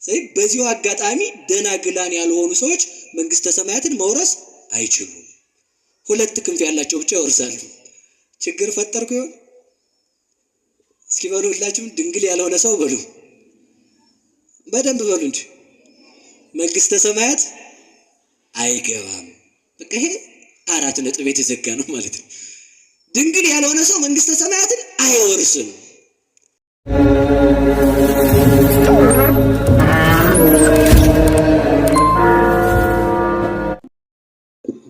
ስለዚህ በዚሁ አጋጣሚ ደናግላን ያልሆኑ ሰዎች መንግስተ ሰማያትን መውረስ አይችሉም። ሁለት ክንፍ ያላቸው ብቻ ይወርሳሉ። ችግር ፈጠርኩ ይሆን? እስኪ በሉ ሁላችሁም ድንግል ያልሆነ ሰው በሉ፣ በደንብ በሉ እንጂ መንግስተ ሰማያት አይገባም። በቃ ይሄ 4 ነጥብ የተዘጋ ነው ማለት ነው። ድንግል ያልሆነ ሰው መንግስተ ሰማያትን አይወርስም።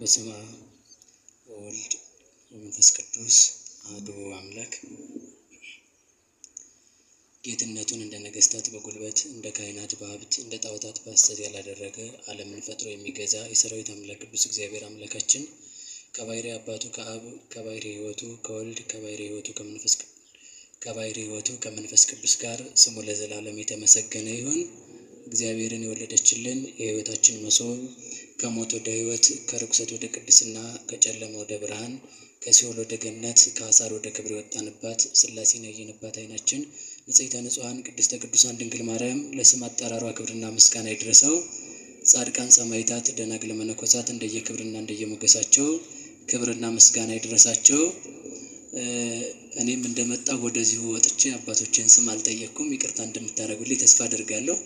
በስመ አብ ወወልድ ወመንፈስ ቅዱስ አሐዱ አምላክ። ጌትነቱን እንደ ነገስታት በጉልበት እንደ ካህናት በሀብት እንደ ጣዖታት በሐሰት ያላደረገ ዓለምን ፈጥሮ የሚገዛ የሰራዊት አምላክ ቅዱስ እግዚአብሔር አምላካችን ከባሕርይ አባቱ ከአብ ከባሕርይ ሕይወቱ ከወልድ ከባሕርይ ሕይወቱ ከመንፈስ ቅዱስ ጋር ስሙ ለዘላለም የተመሰገነ ይሁን። እግዚአብሔርን የወለደችልን የሕይወታችን መሶብ ከሞት ወደ ሕይወት ከርኩሰት ወደ ቅድስና ከጨለማ ወደ ብርሃን ከሲኦል ወደ ገነት ከአሳር ወደ ክብር የወጣንባት ሥላሴን ያየንባት ዓይናችን ንጽሕተ ንጹሐን ቅድስተ ቅዱሳን ድንግል ማርያም ለስም አጠራሯ ክብርና ምስጋና ይድረሰው። ጻድቃን ሰማዕታት ደናግል መነኮሳት እንደየክብርና እንደየሞገሳቸው ክብርና ምስጋና ይድረሳቸው። እኔም እንደመጣሁ ወደዚሁ ወጥቼ አባቶችን ስም አልጠየቅኩም። ይቅርታ እንደምታደርጉልኝ ተስፋ አድርጋለሁ።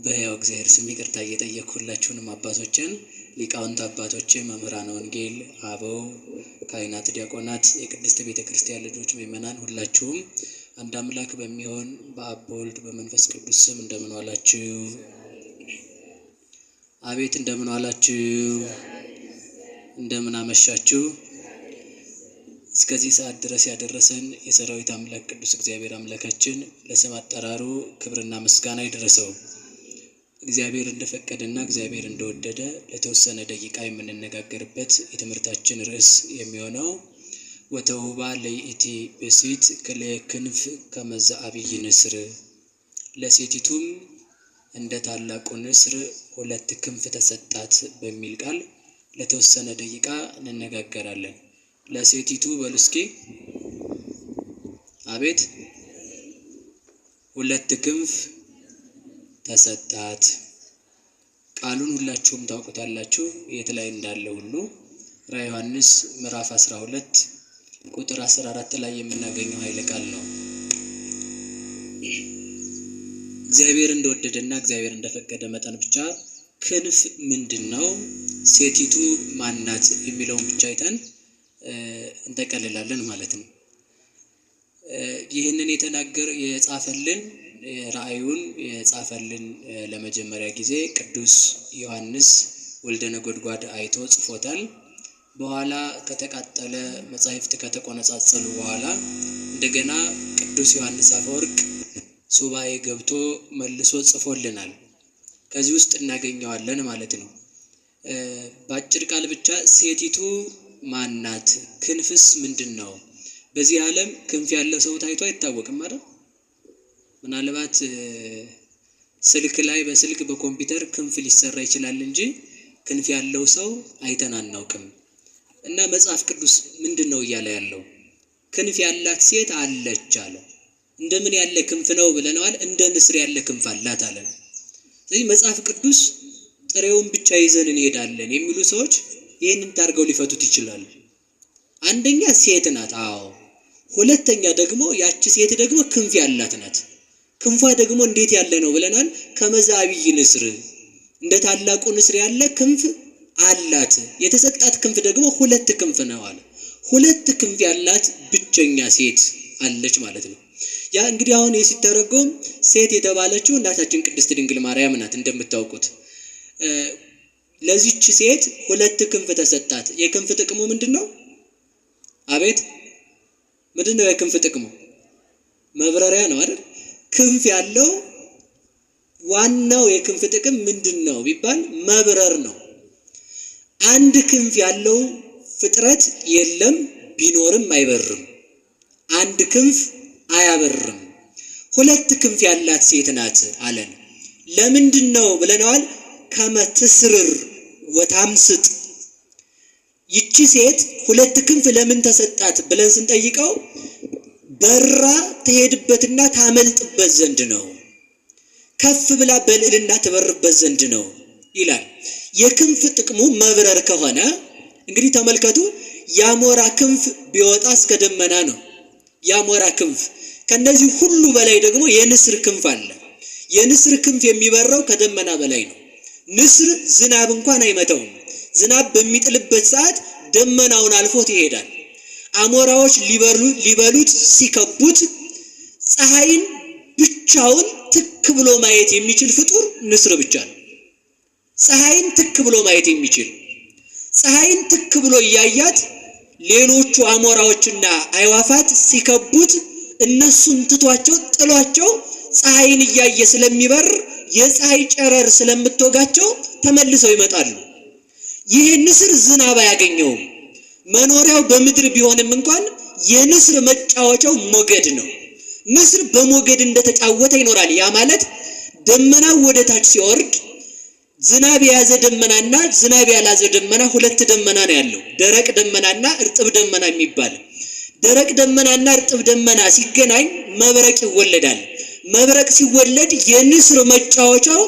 በሕያው እግዚአብሔር ስም ይቅርታ እየጠየቅኩ ሁላችሁንም አባቶችን ሊቃውንት አባቶች፣ መምህራነ ወንጌል፣ አበው ካህናት፣ ዲያቆናት፣ የቅድስት ቤተ ክርስቲያን ልጆች፣ ምእመናን ሁላችሁም አንድ አምላክ በሚሆን በአብ በወልድ በመንፈስ ቅዱስ ስም እንደምን ዋላችሁ? አቤት እንደምን ዋላችሁ? እንደምን አመሻችሁ? እስከዚህ ሰዓት ድረስ ያደረሰን የሰራዊት አምላክ ቅዱስ እግዚአብሔር አምላካችን ለስም አጠራሩ ክብርና ምስጋና ይድረሰው። እግዚአብሔር እንደፈቀደና እግዚአብሔር እንደወደደ ለተወሰነ ደቂቃ የምንነጋገርበት የትምህርታችን ርዕስ የሚሆነው ወተውባ ለይእቲ ብእሲት ክልኤ ክንፍ ከመ ዘዐቢይ ንስር፣ ለሴቲቱም እንደ ታላቁ ንስር 2 ክንፍ ተሰጣት በሚል ቃል ለተወሰነ ደቂቃ እንነጋገራለን። ለሴቲቱ በሉ እስኪ አቤት 2 ክንፍ ተሰጣት። ቃሉን ሁላችሁም ታውቁታላችሁ። የት ላይ እንዳለ ሁሉ ራዕየ ዮሐንስ ምዕራፍ 12 ቁጥር 14 ላይ የምናገኘው ኃይለ ቃል ነው። እግዚአብሔር እንደወደደና እግዚአብሔር እንደፈቀደ መጠን ብቻ ክንፍ ምንድነው፣ ሴቲቱ ማናት የሚለውን ብቻ አይተን እንጠቀልላለን ማለት ነው። ይህንን የጻፈልን ራእዩን የጻፈልን ለመጀመሪያ ጊዜ ቅዱስ ዮሐንስ ወልደ ነጎድጓድ አይቶ ጽፎታል። በኋላ ከተቃጠለ መጻሕፍት ከተቆነጻጸሉ በኋላ እንደገና ቅዱስ ዮሐንስ አፈወርቅ ሱባኤ ገብቶ መልሶ ጽፎልናል። ከዚህ ውስጥ እናገኘዋለን ማለት ነው። በአጭር ቃል ብቻ ሴቲቱ ማናት? ክንፍስ ምንድነው? በዚህ ዓለም ክንፍ ያለው ሰው ታይቶ አይታወቅም አይደል? ምናልባት ስልክ ላይ በስልክ በኮምፒውተር ክንፍ ሊሰራ ይችላል እንጂ ክንፍ ያለው ሰው አይተን አናውቅም። እና መጽሐፍ ቅዱስ ምንድነው እያለ ያለው? ክንፍ ያላት ሴት አለች አለ። እንደምን ያለ ክንፍ ነው ብለናል? እንደ ንስር ያለ ክንፍ አላት አለ። ስለዚህ መጽሐፍ ቅዱስ ጥሬውን ብቻ ይዘን እንሄዳለን የሚሉ ሰዎች ይህንን ታርገው ሊፈቱት ይችላሉ። አንደኛ ሴት ናት። አዎ። ሁለተኛ ደግሞ ያቺ ሴት ደግሞ ክንፍ ያላት ናት። ክንፏ ደግሞ እንዴት ያለ ነው ብለናል? ከመ ዘዐቢይ ንስር፣ እንደ ታላቁ ንስር ያለ ክንፍ አላት። የተሰጣት ክንፍ ደግሞ 2 ክንፍ ነው አለ። 2 ክንፍ ያላት ብቸኛ ሴት አለች ማለት ነው። ያ እንግዲህ አሁን ሲተረጎም ሴት የተባለችው እናታችን ቅድስት ድንግል ማርያም ናት። እንደምታውቁት ለዚች ሴት 2 ክንፍ ተሰጣት። የክንፍ ጥቅሙ ምንድነው? አቤት ምንድነው የክንፍ ጥቅሙ? መብረሪያ ነው አይደል? ክንፍ ያለው ዋናው የክንፍ ጥቅም ምንድነው ቢባል መብረር ነው። አንድ ክንፍ ያለው ፍጥረት የለም፣ ቢኖርም አይበርም። አንድ ክንፍ አያበርም። 2 ክንፍ ያላት ሴት ናት አለን። ለምንድነው ብለናል? ከመ ትስርር ወታምስጥ። ይቺ ሴት 2 ክንፍ ለምን ተሰጣት ብለን ስንጠይቀው በራ ትሄድበትና ታመልጥበት ዘንድ ነው። ከፍ ብላ በልዕልና ትበርበት ዘንድ ነው ይላል። የክንፍ ጥቅሙ መብረር ከሆነ እንግዲህ ተመልከቱ፣ ያሞራ ክንፍ ቢወጣ እስከ ደመና ነው። ያሞራ ክንፍ ከነዚህ ሁሉ በላይ ደግሞ የንስር ክንፍ አለ። የንስር ክንፍ የሚበረው ከደመና በላይ ነው። ንስር ዝናብ እንኳን አይመታውም። ዝናብ በሚጥልበት ሰዓት ደመናውን አልፎት ይሄዳል። አሞራዎች ሊበሉት ሲከቡት ፀሐይን ብቻውን ትክ ብሎ ማየት የሚችል ፍጡር ንስር ብቻ ነው። ፀሐይን ትክ ብሎ ማየት የሚችል ፀሐይን ትክ ብሎ እያያት ሌሎቹ አሞራዎችና አይዋፋት ሲከቡት እነሱን ትቷቸው ጥሏቸው ፀሐይን እያየ ስለሚበር የፀሐይ ጨረር ስለምትወጋቸው ተመልሰው ይመጣሉ። ይህ ንስር ዝናብ አያገኘውም። መኖሪያው በምድር ቢሆንም እንኳን የንስር መጫወቻው ሞገድ ነው። ንስር በሞገድ እንደተጫወተ ይኖራል። ያ ማለት ደመናው ወደ ታች ሲወርድ ዝናብ የያዘ ደመናና ዝናብ ያላዘ ደመና ሁለት ደመና ነው ያለው። ደረቅ ደመናና እርጥብ ደመና የሚባል። ደረቅ ደመናና እርጥብ ደመና ሲገናኝ መብረቅ ይወለዳል። መብረቅ ሲወለድ የንስር መጫወቻው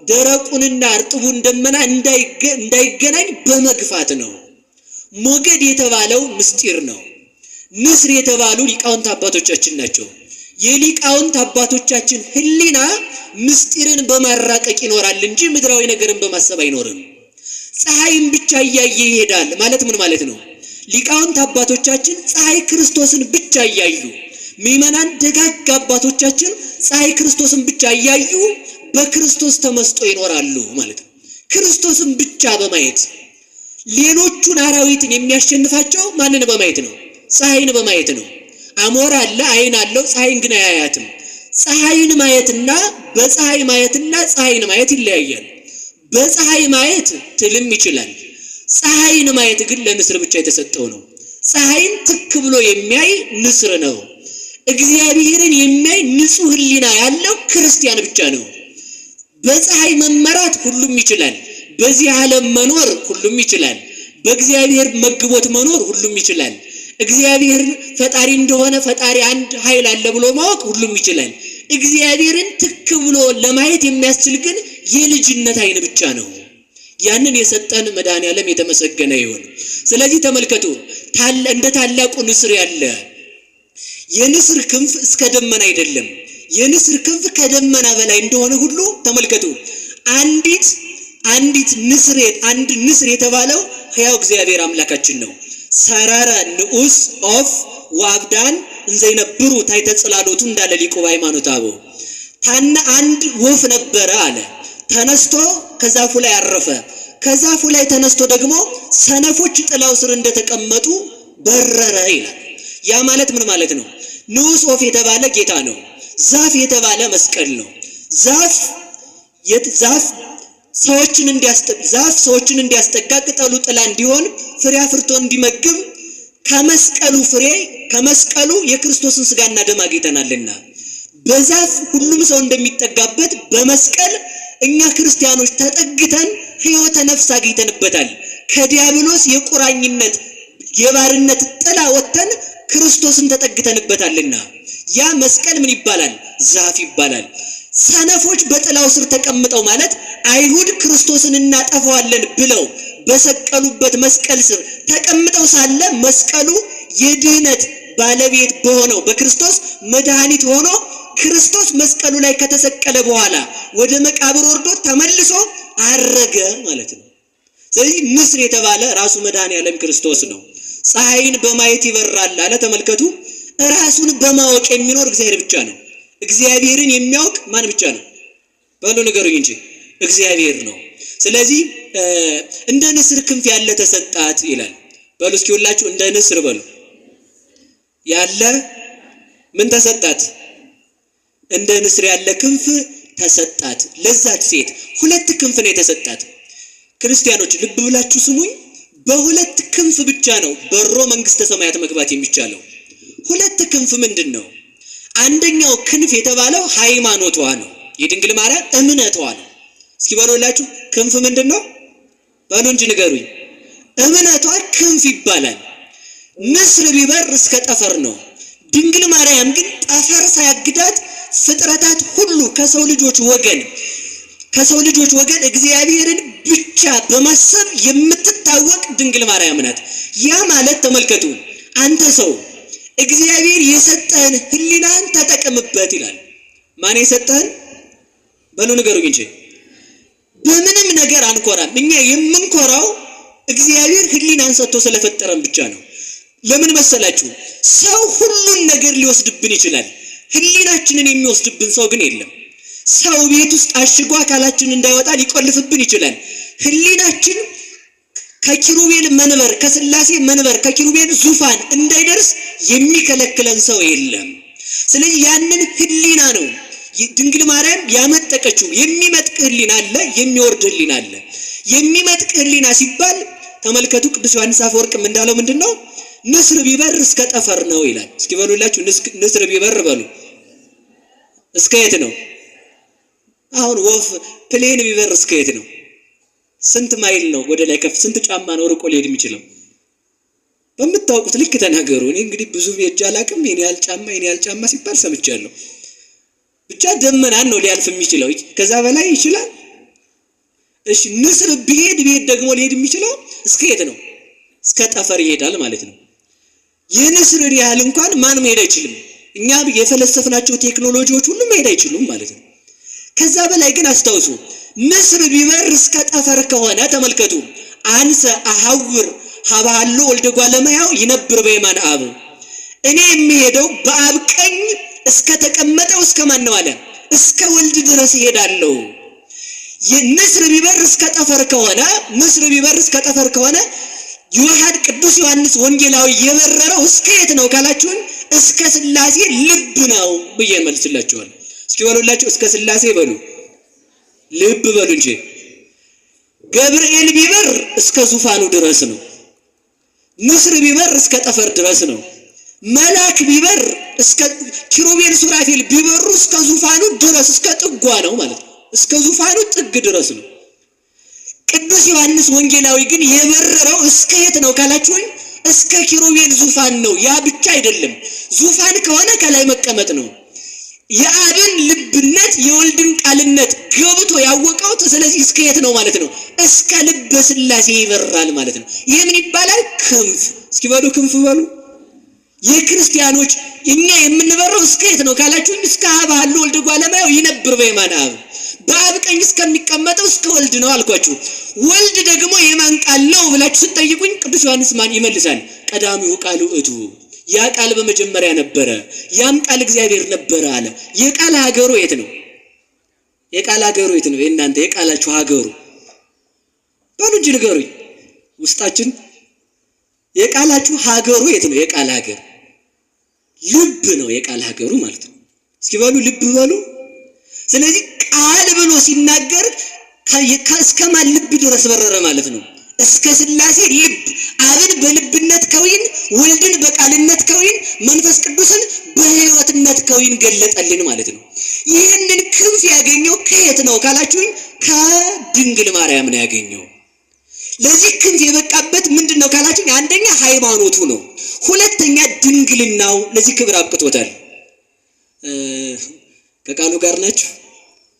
ደረቁንና እርጥቡን ደመና እንዳይገናኝ በመግፋት ነው። ሞገድ የተባለው ምስጢር ነው። ንስር የተባሉ ሊቃውንት አባቶቻችን ናቸው። የሊቃውንት አባቶቻችን ህሊና ምስጢርን በማራቀቅ ይኖራል እንጂ ምድራዊ ነገርን በማሰብ አይኖርም። ፀሐይን ብቻ እያየ ይሄዳል ማለት ምን ማለት ነው? ሊቃውንት አባቶቻችን ፀሐይ ክርስቶስን ብቻ እያዩ፣ ምእመናን ደጋግ አባቶቻችን ፀሐይ ክርስቶስን ብቻ እያዩ በክርስቶስ ተመስጦ ይኖራሉ ማለት ነው። ክርስቶስን ብቻ በማየት ሌሎቹን አራዊትን የሚያሸንፋቸው ማንን በማየት ነው? ፀሐይን በማየት ነው። አሞራ አለ፣ አይን አለው፣ ፀሐይን ግን አያያትም። ፀሐይን ማየትና በፀሐይ ማየትና ፀሐይን ማየት ይለያያል። በፀሐይ ማየት ትልም ይችላል። ፀሐይን ማየት ግን ለንስር ብቻ የተሰጠው ነው። ፀሐይን ትክ ብሎ የሚያይ ንስር ነው። እግዚአብሔርን የሚያይ ንጹህ ህሊና ያለው ክርስቲያን ብቻ ነው። በፀሐይ መመራት ሁሉም ይችላል። በዚህ ዓለም መኖር ሁሉም ይችላል። በእግዚአብሔር መግቦት መኖር ሁሉም ይችላል። እግዚአብሔር ፈጣሪ እንደሆነ ፈጣሪ አንድ ኃይል አለ ብሎ ማወቅ ሁሉም ይችላል። እግዚአብሔርን ትክ ብሎ ለማየት የሚያስችል ግን የልጅነት አይን ብቻ ነው። ያንን የሰጠን መድኃኔዓለም የተመሰገነ ይሁን። ስለዚህ ተመልከቱ፣ እንደ ታላቁ ንስር ያለ የንስር ክንፍ እስከ ደመና አይደለም። የንስር ክንፍ ከደመና በላይ እንደሆነ ሁሉ ተመልከቱ፣ አንድ ንስር የተባለው ሕያው እግዚአብሔር አምላካችን ነው። ሰረረ ንዑስ ኦፍ ወአብዳን እንዘይነብሩ ታሕተ ጽላሎቱ እንዳለ ሊቁ በሃይማኖተ አበው። አንድ ወፍ ነበረ አለ፣ ተነስቶ ከዛፉ ላይ አረፈ። ከዛፉ ላይ ተነስቶ ደግሞ ሰነፎች ጥላው ስር እንደተቀመጡ በረረ ይላል። ያ ማለት ምን ማለት ነው? ንዑስ ኦፍ የተባለ ጌታ ነው። ዛፍ የተባለ መስቀል ነው። ዛፍ ሰዎችን እንዲያስጠጋ ቅጠሉ ጥላ እንዲሆን ፍሬ አፍርቶ እንዲመግብ ከመስቀሉ የክርስቶስን ስጋና ደም አግኝተናልና በዛፍ ሁሉም ሰው እንደሚጠጋበት በመስቀል እኛ ክርስቲያኖች ተጠግተን ሕይወተ ነፍስ አግኝተንበታል። ከዲያብሎስ የቁራኝነት የባርነት ጥላ ወጥተን ክርስቶስን ተጠግተንበታልና ያ መስቀል ምን ይባላል? ዛፍ ይባላል። ሰነፎች በጥላው ስር ተቀምጠው ማለት አይሁድ ክርስቶስን እናጠፋዋለን ብለው በሰቀሉበት መስቀል ስር ተቀምጠው ሳለ መስቀሉ የድህነት ባለቤት በሆነው በክርስቶስ መድኃኒት ሆኖ ክርስቶስ መስቀሉ ላይ ከተሰቀለ በኋላ ወደ መቃብር ወርዶ ተመልሶ አረገ ማለት ነው። ስለዚህ ንስር የተባለ ራሱ መድኃኔዓለም ክርስቶስ ነው። ፀሐይን በማየት ይበራል አለ። ተመልከቱ፣ ራሱን በማወቅ የሚኖር እግዚአብሔር ብቻ ነው። እግዚአብሔርን የሚያውቅ ማን ብቻ ነው? በሉ ንገሩኝ እንጂ እግዚአብሔር ነው። ስለዚህ እንደ ንስር ክንፍ ያለ ተሰጣት ይላል። በሉ እስኪ ሁላችሁ እንደ ንስር በሉ ያለ ምን ተሰጣት? እንደ ንስር ያለ ክንፍ ተሰጣት። ለዛች ሴት ሁለት ክንፍ ነው የተሰጣት። ክርስቲያኖች ልብ ብላችሁ ስሙኝ። በሁለት ክንፍ ብቻ ነው በሮ መንግስተ ሰማያት መግባት የሚቻለው። ሁለት ክንፍ ምንድን ነው? አንደኛው ክንፍ የተባለው ሃይማኖቷ ነው። የድንግል ማርያም እምነቷ ነው። እስኪ በሉላችሁ ክንፍ ምንድን ነው? በሉ እንጂ ንገሩኝ። እምነቷ ክንፍ ይባላል። ንስር ቢበር እስከ ጠፈር ነው። ድንግል ማርያም ግን ጠፈር ሳያግዳት ፍጥረታት ሁሉ ከሰው ልጆች ወገን እግዚአብሔርን ብቻ በማሰብ የምትታወቅ ድንግል ማርያም ናት። ያ ማለት ተመልከቱ፣ አንተ ሰው እግዚአብሔር የሰጠህን ሕሊናን ተጠቀምበት ይላል። ማን የሰጠህን በሉ ንገሩኝ እንጂ በምንም ነገር አንኮራም። እኛ የምንኮራው እግዚአብሔር ሕሊናን ሰጥቶ ስለፈጠረን ብቻ ነው። ለምን መሰላችሁ? ሰው ሁሉን ነገር ሊወስድብን ይችላል። ሕሊናችንን የሚወስድብን ሰው ግን የለም። ሰው ቤት ውስጥ አሽጎ አካላችን እንዳይወጣ ሊቆልፍብን ይችላል። ሕሊናችን ከኪሩቤል መንበር፣ ከስላሴ መንበር፣ ከኪሩቤል ዙፋን እንዳይደርስ የሚከለክለን ሰው የለም። ስለዚህ ያንን ሕሊና ነው ድንግል ማርያም ያመጠቀችው። የሚመጥቅ ሕሊና አለ፣ የሚወርድ ሕሊና አለ። የሚመጥቅ ሕሊና ሲባል ተመልከቱ፣ ቅዱስ ዮሐንስ አፈወርቅም እንዳለው ምንድነው? ንስር ቢበር እስከ ጠፈር ነው ይላል። እስኪ በሉላችሁ፣ ንስር ቢበር በሉ እስከ የት ነው? አሁን ወፍ ፕሌን ቢበር እስከ የት ነው? ስንት ማይል ነው ወደ ላይ ከፍ? ስንት ጫማ ነው ርቆ ሊሄድ የሚችለው? በምታውቁት ልክ ተናገሩ። እኔ እንግዲህ ብዙ ሄጄ አላውቅም። የኔ ያህል ጫማ ሲባል ሰምቻለሁ። ብቻ ደመናን ነው ሊያልፍ የሚችለው። ከዛ በላይ ይችላል? እሺ ንስር ቢሄድ ደግሞ ሊሄድ የሚችለው እስከ የት ነው? እስከ ጠፈር ይሄዳል ማለት ነው። የንስርን ያህል እንኳን ማን መሄድ አይችልም። እኛ የፈለሰፍናቸው ቴክኖሎጂዎች ሁሉ መሄድ አይችሉም ማለት ነው። ከዛ በላይ ግን አስታውሱ፣ ንስር ቢበር እስከ ጠፈር ከሆነ ተመልከቱ፣ አንሰ አሐውር ሀባሎ ወልደ እጓለ እመሕያው ይነብር በየማነ አብ፣ እኔ የሚሄደው በአብ ቀኝ እስከ ተቀመጠው እስከ ማን ነው አለ? እስከ ወልድ ድረስ ይሄዳለሁ። የንስር ቢበር እስከ ጠፈር ከሆነ ዮሐድ ቅዱስ ዮሐንስ ወንጌላዊ የበረረው እስከ የት ነው ካላችሁን? እስከ ስላሴ ልብ ነው ብዬ መልስላችኋል። እስኪ በሉላችሁ፣ እስከ ስላሴ በሉ፣ ልብ በሉ እንጂ። ገብርኤል ቢበር እስከ ዙፋኑ ድረስ ነው። ንስር ቢበር እስከ ጠፈር ድረስ ነው። መልአክ ቢበር እስከ ኪሩቤል ሱራፌል ቢበሩ እስከ ዙፋኑ ድረስ እስከ ጥጓ ነው ማለት ነው። እስከ ዙፋኑ ጥግ ድረስ ነው። ቅዱስ ዮሐንስ ወንጌላዊ ግን የበረረው እስከ የት ነው ካላችሁኝ? እስከ ኪሩቤል ዙፋን ነው። ያ ብቻ አይደለም፣ ዙፋን ከሆነ ከላይ መቀመጥ ነው። የአብን ልብነት የወልድን ቃልነት ገብቶ ያወቀው። ስለዚህ እስከ የት ነው ማለት ነው? እስከ ልበ ስላሴ ይበራል ማለት ነው። ይሄ ምን ይባላል? ክንፍ። እስኪ በሉ ክንፍ በሉ። የክርስቲያኖች እኛ የምንበረው እስከ የት ነው ካላችሁኝ? እስከ ሀባሎ ወልደ እጓለ እመሕያው ይነብር በየማነ አብ፣ በአብ ቀኝ እስከሚቀመጠው እስከ ወልድ ነው አልኳችሁ። ወልድ ደግሞ የማን ቃል ነው ብላችሁ ስትጠይቁኝ ቅዱስ ዮሐንስ ማን ይመልሳል? ቀዳሚው ቃል ውእቱ፣ ያ ቃል በመጀመሪያ ነበረ፣ ያም ቃል እግዚአብሔር ነበረ አለ። የቃል ሀገሩ የት ነው? የቃል ሀገሩ የት ነው? የእናንተ የቃላችሁ ሀገሩ በሉ እንጂ ንገሩኝ። ውስጣችን የቃላችሁ ሀገሩ የት ነው? የቃል ሀገር ልብ ነው። የቃል ሀገሩ ማለት ነው። እስኪ በሉ ልብ በሉ። ስለዚህ ቃል ብሎ ሲናገር እስከማን ልብ ድረስ በረረ ማለት ነው? እስከ ስላሴ ልብ። አብን በልብነት ከዊን፣ ወልድን በቃልነት ከዊን፣ መንፈስ ቅዱስን በሕይወትነት ከዊን ገለጠልን ማለት ነው። ይህንን ክንፍ ያገኘው ከየት ነው ካላችሁኝ? ከድንግል ማርያም ነው ያገኘው። ለዚህ ክንፍ የበቃበት ምንድነው ካላችሁኝ? አንደኛ ሃይማኖቱ ነው። ሁለተኛ ድንግልናው ለዚህ ክብር አብቅቶታል። ከቃሉ ጋር ናችሁ?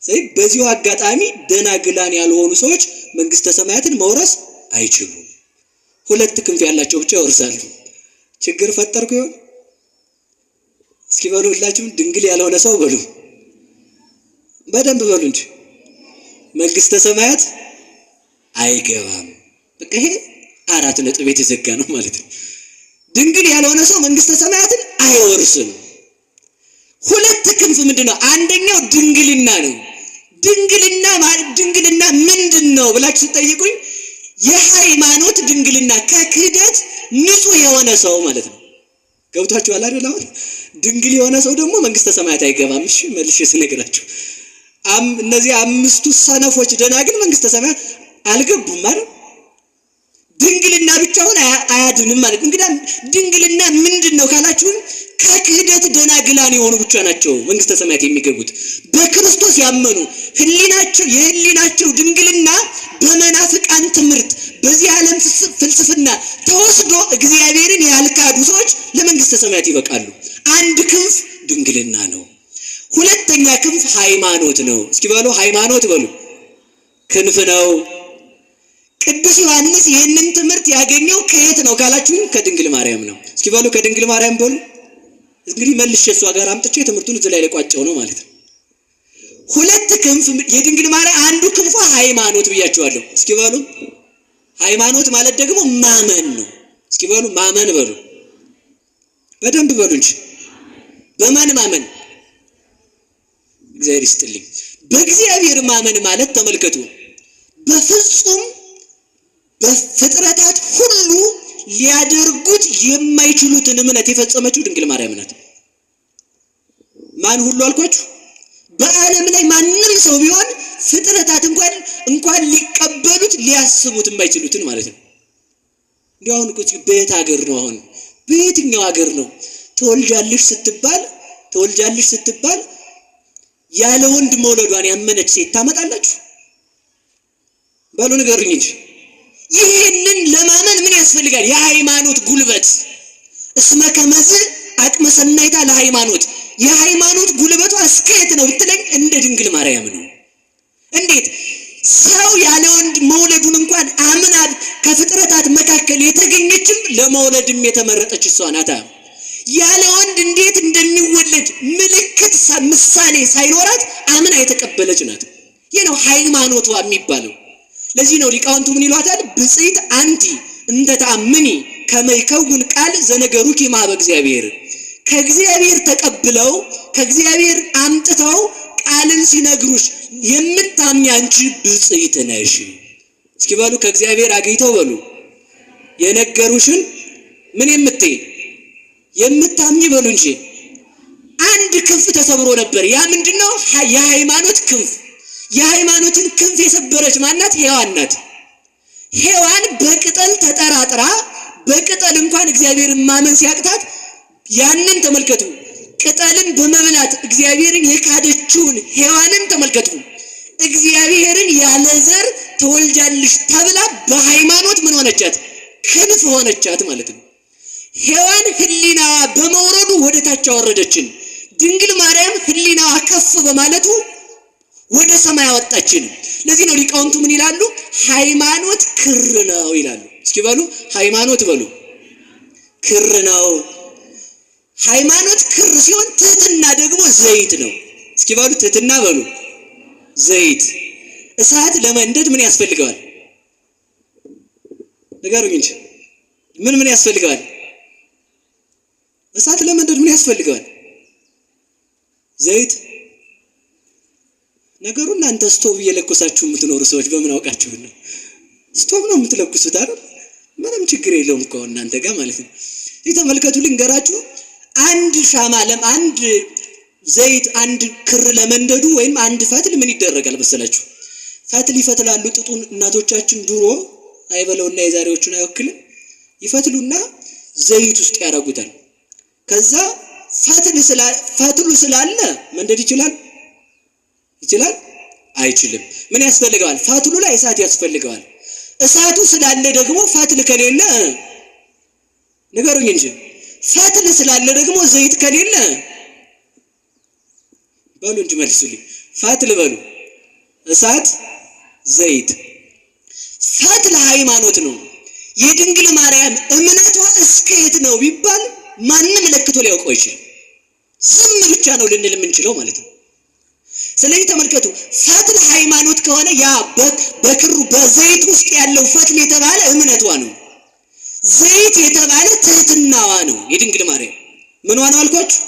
ስለዚህ በዚሁ አጋጣሚ ደናግላን ያልሆኑ ሰዎች መንግስተ ሰማያትን መውረስ አይችሉም። ሁለት ክንፍ ያላቸው ብቻ ይወርሳሉ። ችግር ፈጠርኩ ይሆን? እስኪ በሉ ሁላችሁም ድንግል ያልሆነ ሰው በሉ፣ በደንብ በሉ እንጂ መንግስተ ሰማያት አይገባም። በቃ ይሄ 4 ነጥብ የተዘጋ ነው ማለት ነው። ድንግል ያልሆነ ሰው መንግስተ ሰማያትን አይወርስም። ሁለት ክንፍ ምንድነው? አንደኛው ድንግልና ነው። ድንግልና ምንድነው ብላችሁ ስትጠይቁኝ የሃይማኖት ድንግልና ከክህደት ንጹህ የሆነ ሰው ማለት ነው። ገብቷችኋል አይደል? አሁን ድንግል የሆነ ሰው ደግሞ መንግስተ ሰማያት አይገባም። እሺ መልሼ ስነግራችሁ እነዚህ 5ቱ ሰነፎች ደናግል መንግስተ ሰማያት አልገቡም ማለት ድንግልና ብቻውን አያድንም ማለት። እንግዲህ ድንግልና ምንድነው ካላችሁን ከክህደት ደናግላን የሆኑ ብቻ ናቸው መንግስተ ሰማያት የሚገቡት። በክርስቶስ ያመኑ የህሊናቸው ድንግልና በመናፍቃን ትምህርት በዚህ ዓለም ፍልስፍና ተወስዶ እግዚአብሔርን ያልካዱ ሰዎች ለመንግስተ ሰማያት ይበቃሉ። አንድ ክንፍ ድንግልና ነው። ሁለተኛ ሁለተኛ ክንፍ ሃይማኖት ነው። እስኪ በሉ ሃይማኖት በሉ። ክንፍ ነው። ቅዱስ ዮሐንስ ይህንን ትምህርት ያገኘው ከየት ነው ካላችሁ ከድንግል ማርያም ነው። እስኪ በሉ ከድንግል ማርያም በሉ። እንግዲህ መልሼ እሷ ጋር አምጥቼ ትምህርቱን እዚህ ላይ ቋጨው ነው ማለት ነው። ሁለት ክንፍ የድንግል ማርያም አንዱ ክንፏ ሃይማኖት ብያችኋለሁ። እስኪ በሉ ሃይማኖት ማለት ደግሞ ማመን ነው። እስኪ በሉ ማመን በሉ። በደንብ በሉ እንጂ በማን ማመን? እግዚአብሔር ይስጥልኝ። በእግዚአብሔር ማመን ማለት ተመልከቱ፣ በፍጹም በፍጥረታት ሁሉ ሊያደርጉት የማይችሉትን እምነት የፈጸመችው ድንግል ማርያም ናት። ማን ሁሉ አልኳችሁ? በዓለም ላይ ማንም ሰው ቢሆን ፍጥረታት እንኳን ሊቀበሉት ሊያስቡት የማይችሉትን ማለት ነው። እንዲሁ አሁን እኮ በየት ሀገር ነው? አሁን በየትኛው ሀገር ነው ተወልጃለሽ ስትባል ያለ ወንድ መውለዷን ያመነች ሴት ታመጣላችሁ? በሉ ንገሩኝ እንጂ። ይህንን ለማመን ምን ያስፈልጋል? የሃይማኖት ጉልበት። እስመ ከመዝ አቅመ ሰናይታ ለሃይማኖት፣ የሃይማኖት ጉልበቷ እስከየት ነው ብትለኝ እንደ ድንግል ማርያም ነው። እንዴት? ሰው ያለ ወንድ መውለዱን እንኳን አምና ከፍጥረታት መካከል የተገኘችም ለመውለድም የተመረጠች እሷ ናት። ያለ ወንድ እንዴት እንደሚወለድ ምልክት ምሳሌ ሳይኖራት አምና የተቀበለች ናት። ይህ ነው ሃይማኖቷ የሚባለው። ለዚህ ነው ሊቃውንቱ ምን ይሏታል? ብጽዕት አንቲ እንተ ተአምኒ ከመ ይከውን ቃል ዘነገሩኪ እምኀበ እግዚአብሔር። ከእግዚአብሔር ተቀብለው ከእግዚአብሔር አምጥተው ቃልን ሲነግሩሽ የምታምኚ አንቺ ብጽዕት ነሽ። እስኪ በሉ ከእግዚአብሔር አግኝተው በሉ የነገሩሽን ምን የምታምኚ በሉ እንጂ። አንድ ክንፍ ተሰብሮ ነበር። ያ ምንድነው? የሃይማኖት ክንፍ። የሃይማኖትን ክንፍ የሰበረች ማናት? ሔዋን ናት። ሔዋን በቅጠል ተጠራጥራ በቅጠል እንኳን እግዚአብሔርን ማመን ሲያቅታት ያንን ተመልከቱ። ቅጠልን በመብላት እግዚአብሔርን የካደችውን ሔዋንን ተመልከቱ። እግዚአብሔርን ያለ ዘር ተወልጃለሽ ተብላ በሃይማኖት ምን ሆነቻት? ክንፍ ሆነቻት ማለት ነው። ሔዋን ህሊናዋ በመውረዱ ወደ ታች አወረደችን። ድንግል ማርያም ህሊናዋ ከፍ በማለቱ ወደ ሰማይ አወጣችን። ለዚህ ነው ሊቃውንቱ ምን ይላሉ? ሃይማኖት ክር ነው ይላሉ። እስኪ በሉ ሃይማኖት በሉ ክር ነው። ሃይማኖት ክር ሲሆን ትህትና ደግሞ ዘይት ነው። እስኪ በሉ ትህትና በሉ ዘይት። እሳት ለመንደድ ምን ያስፈልገዋል? ንገሩኝ እንጂ ምን ያስፈልገዋል? እሳት ለመንደድ ምን ያስፈልገዋል? ዘይት። ነገሩ እናንተ ስቶቭ እየለኮሳችሁ የምትኖሩ ሰዎች በምን አውቃችሁ ነው? ስቶቭ ነው የምትለኩሱት አይደል? ምንም ችግር የለውም እኮ እናንተ ጋር ማለት ነው። ተመልከቱ፣ ልንገራችሁ። አንድ ሻማ አንድ ዘይት አንድ ክር ለመንደዱ ወይም አንድ ፈትል ምን ይደረጋል መሰላችሁ? ፈትል ይፈትላሉ። ጥጡን እናቶቻችን ድሮ አይበለውና የዛሬዎቹን አይወክልም። ይፈትሉና ዘይት ውስጥ ያደርጉታል። ከዛ ፈትሉ ስላለ መንደድ ይችላል? አይችልም። ምን ያስፈልገዋል? ፈትሉ ላይ እሳት ያስፈልገዋል። እሳቱ ስላለ ደግሞ ፈትል ከሌለ ንገሩኝ እንጂ ፈትል ስላለ ደግሞ ዘይት ከሌለ በሉ እንጂ መልሱልኝ። ፈትል በሉ እሳት ዘይት። ፈትል ሃይማኖት ነው። የድንግል ማርያም እምነቷ እስከየት ነው ቢባል ማንም ለክቶ ሊያውቀው ይችላል። ዝም ብቻ ነው ልንል የምንችለው ማለት ነው። ስለዚህ ተመልከቱ፣ ፈትል ሃይማኖት ከሆነ ያ በክሩ በዘይት ውስጥ ያለው ፈትል የተባለ እምነቷ ነው። ዘይት የተባለ ትህትናዋ ነው። የድንግል ማርያም ምንዋ ነው አልኳችሁ?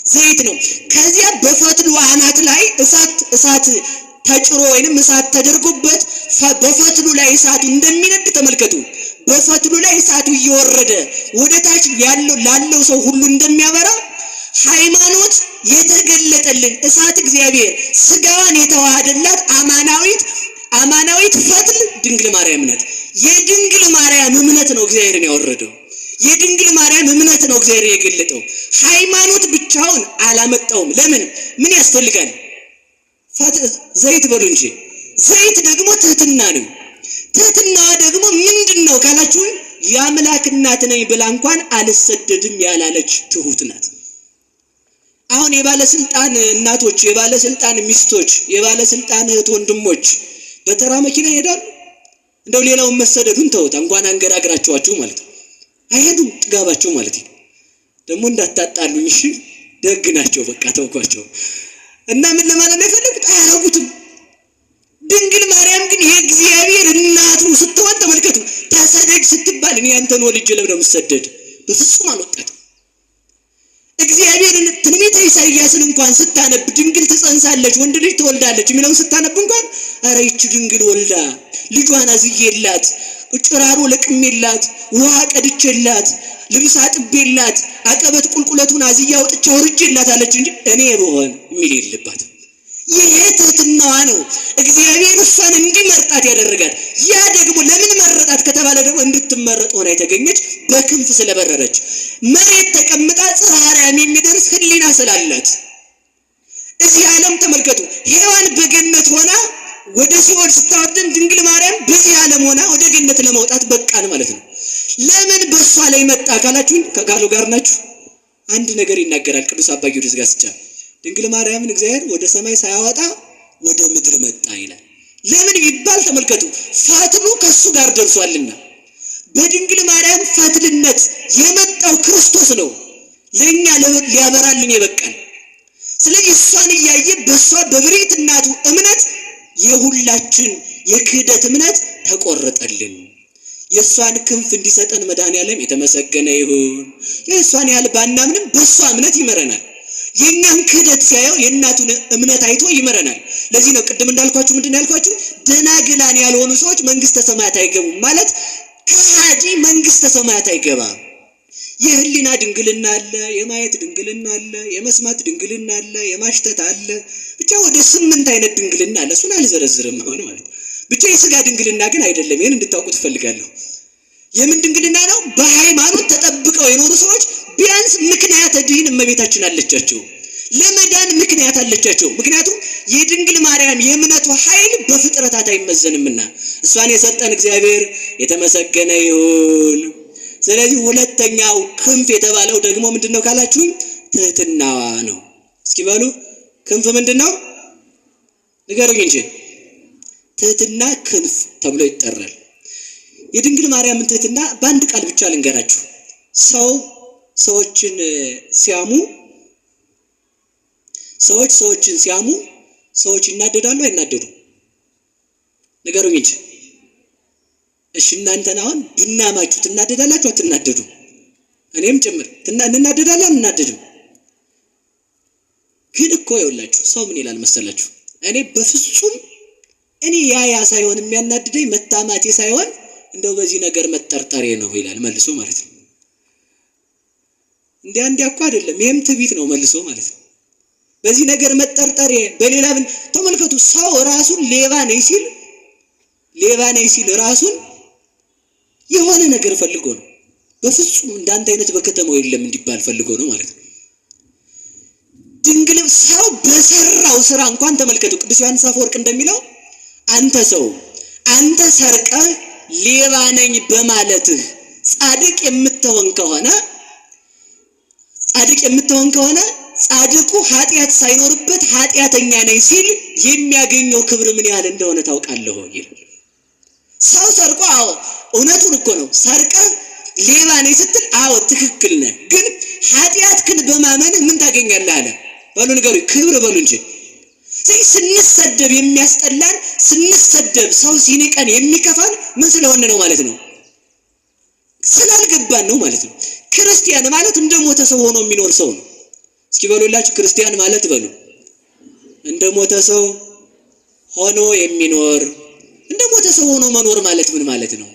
ዘይት ነው። ከዚያ በፈትሉ አናት ላይ እሳት ተጭሮ ወይንም እሳት ተደርጎበት በፈትሉ ላይ እሳቱ እንደሚነድ ተመልከቱ። በፈትሉ ላይ እሳቱ እየወረደ ወደ ታች ላለው ሰው ሁሉ እንደሚያበራ ሃይማኖት የተገለጠልን እሳት እግዚአብሔር ስጋዋን የተዋሃደላት አማናዊት ፈትል ድንግል ማርያም ናት። የድንግል ማርያም እምነት ነው እግዚአብሔርን ያወረደው። የድንግል ማርያም እምነት ነው እግዚአብሔር የገለጠው። ሃይማኖት ብቻውን አላመጣውም። ለምን? ምን ያስፈልጋል? ዘይት በሉ እንጂ። ዘይት ደግሞ ትህትና ነው። ትህትናዋ ደግሞ ምንድነው ካላችሁ የአምላክ እናት ነኝ ብላ እንኳን አልሰደድም ያላለች ትሁት ናት። አሁን የባለስልጣን እናቶች፣ የባለስልጣን ሚስቶች፣ የባለስልጣን እህት ወንድሞች በተራ መኪና ይሄዳሉ? እንደው ሌላውን መሰደዱን ተውት፣ እንኳን አንገራግራቸዋቸው ማለት ነው። አይሄዱም፣ ጥጋባቸው ማለት ነው። ደግሞ እንዳታጣሉኝ እሺ፣ ደግ ናቸው፣ በቃ ተውኳቸው። እና ምን ለማለት ነው የፈለጉት? አያረጉትም። ድንግል ማርያም ግን የእግዚአብሔር እናቱ ስትሆን ተመልከቱ። ተሰደድ ስትባል እኔ አንተን ወልጄ ለምን ነው የምሰደድ? በፍጹም አልወጣትም። እግዚአብሔርን ትንቢተ ኢሳይያስን እንኳን ስታነብ ድንግል ትጸንሳለች ወንድ ልጅ ትወልዳለች የሚለውን ስታነብ እንኳን ኧረ ይህች ድንግል ወልዳ ልጇን አዝዬላት ጭራሮ ለቅሜላት ውሃ ቀድቼላት ልብስ አጥቤላት አቀበት ቁልቁለቱን አዝዬ አውጥቼ አውርጄላት አለች እንጂ እኔ ብሆን የሚል የለባትም። ይሄ ትህትናዋ ነው እግዚአብሔር እሷን እንዲመርጣት ያደረጋት። ያ ደግሞ ለምን መረጣት ከተባለ ደግሞ እንድትመረጥ ሆና የተገኘች በክንፍ ስለበረረች መሬት ተቀምጣ ጽርሐ አርያም የሚደርስ ሕሊና ስላላት። እዚህ ዓለም ተመልከቱ፣ ሔዋን በገነት ሆና ወደ ሲኦል ስታወርደን ድንግል ማርያም በዚህ ዓለም ሆና ወደ ገነት ለመውጣት በቃን ማለት ነው። ለምን በእሷ ላይ መጣ ካላችሁን፣ ከቃሉ ጋር ናችሁ። አንድ ነገር ይናገራል ቅዱስ አባ ጊዮርጊስ ጋስጫ። ድንግል ማርያምን እግዚአብሔር ወደ ሰማይ ሳያወጣ ወደ ምድር መጣ ይላል። ለምን ቢባል ተመልከቱ፣ ፈትሉ ከሱ ጋር ደርሷልና። በድንግል ማርያም ፈትልነት የመጣው ክርስቶስ ነው ለኛ ሊያበራልን የበቃን። ስለዚህ እሷን እያየ በእሷ በብሬት እናቱ እምነት የሁላችን የክህደት እምነት ተቆረጠልን። የእሷን ክንፍ እንዲሰጠን መድኃኔዓለም የተመሰገነ ይሁን። የእሷን ያህል ባናምንም በእሷ እምነት ይመረናል። የኛን ክህደት ሲያየው የእናቱን እምነት አይቶ ይመረናል። ለዚህ ነው ቅድም እንዳልኳችሁ ምንድን ያልኳችሁ ደናግላን ያልሆኑ ሰዎች መንግስተ ሰማያት አይገቡም ማለት ከሃዲ መንግስተ ሰማያት አይገባም። የህሊና ድንግልና አለ፣ የማየት ድንግልና አለ፣ የመስማት ድንግልና አለ፣ የማሽተት አለ። ብቻ ወደ 8 አይነት ድንግልና አለ። እሱን አልዘረዝርም አሁን ማለት ብቻ የሥጋ ድንግልና ግን አይደለም። ይሄን እንድታውቁት ፈልጋለሁ። የምን ድንግልና ነው? በሃይማኖት ተጠብቀው የኖሩ ሰዎች ቢያንስ ምክንያት ድህን እመቤታችን አለቻቸው፣ ለመዳን ምክንያት አለቻቸው። ምክንያቱም የድንግል ማርያም የእምነቱ ኃይል በፍጥረታት አይመዘንምና እሷን የሰጠን እግዚአብሔር የተመሰገነ ይሁን። ስለዚህ ሁለተኛው ክንፍ የተባለው ደግሞ ምንድነው ካላችሁኝ ትህትናዋ ነው። እስኪ በሉ ክንፍ ምንድነው ንገሩኝ እንጂ። ትህትና ክንፍ ተብሎ ይጠራል። የድንግል ማርያምን ትህትና በአንድ ቃል ብቻ ልንገራችሁ። ሰዎችን ሲያሙ ሰዎች ይናደዳሉ አይናደዱም? ንገሩኝ እንጂ። እሺ እናንተን አሁን ብናማችሁ ትናደዳላችሁ አትናደዱም? እኔም ጭምር እንናደዳለን አንናደድም? ግን እኮ ይኸውላችሁ ሰው ምን ይላል መሰላችሁ? እኔ በፍጹም ያ ሳይሆን የሚያናድደኝ መታማቴ ሳይሆን እንደው በዚህ ነገር መጠርጠሬ ነው ይላል መልሶ ማለት ነው። እንዲያ እኮ አይደለም፣ ይሄም ትዕቢት ነው መልሶ ማለት ነው። በዚህ ነገር መጠርጠሬ በሌላ ተመልከቱ። ሰው ራሱን ሌባ ነኝ ሲል ራሱን የሆነ ነገር ፈልጎ ነው። በፍጹም እንዳንተ አይነት በከተማው የለም እንዲባል ፈልጎ ነው ማለት ነው። ድንግል ሰው በሰራው ስራ እንኳን ተመልከቱ። ቅዱስ ዮሐንስ አፈወርቅ እንደሚለው አንተ ሰርቀህ ሌባ ነኝ በማለትህ ጻድቅ የምትሆን ከሆነ ጻድቁ ኃጢአት ሳይኖርበት ኃጢአተኛ ነኝ ሲል የሚያገኘው ክብር ምን ያህል እንደሆነ ታውቃለህ ይላል። ሰው ሰርቆ እውነቱን እኮ ነው። ሰርቀህ ሌባ ነኝ ስትል ትክክል ነህ፣ ግን ኃጢአትህን በማመን ምን ታገኛለህ አለ። በሉ ንገሩ፣ ክብር በሉ እንጂ። ስንሰደብ የሚያስጠላን ስንሰደብ ሰው ሲንቀን የሚከፋን ምን ስለሆነ ነው ማለት ነው? ስላልገባን ነው ማለት ነው። ክርስቲያን ማለት እንደሞተ ሰው ሆኖ የሚኖር ሰው ነው። እስኪ በሉላችሁ ክርስቲያን ማለት በሉ እንደሞተ ሰው ሆኖ የሚኖር። እንደሞተ ሰው ሆኖ መኖር ማለት ምን ማለት ነው?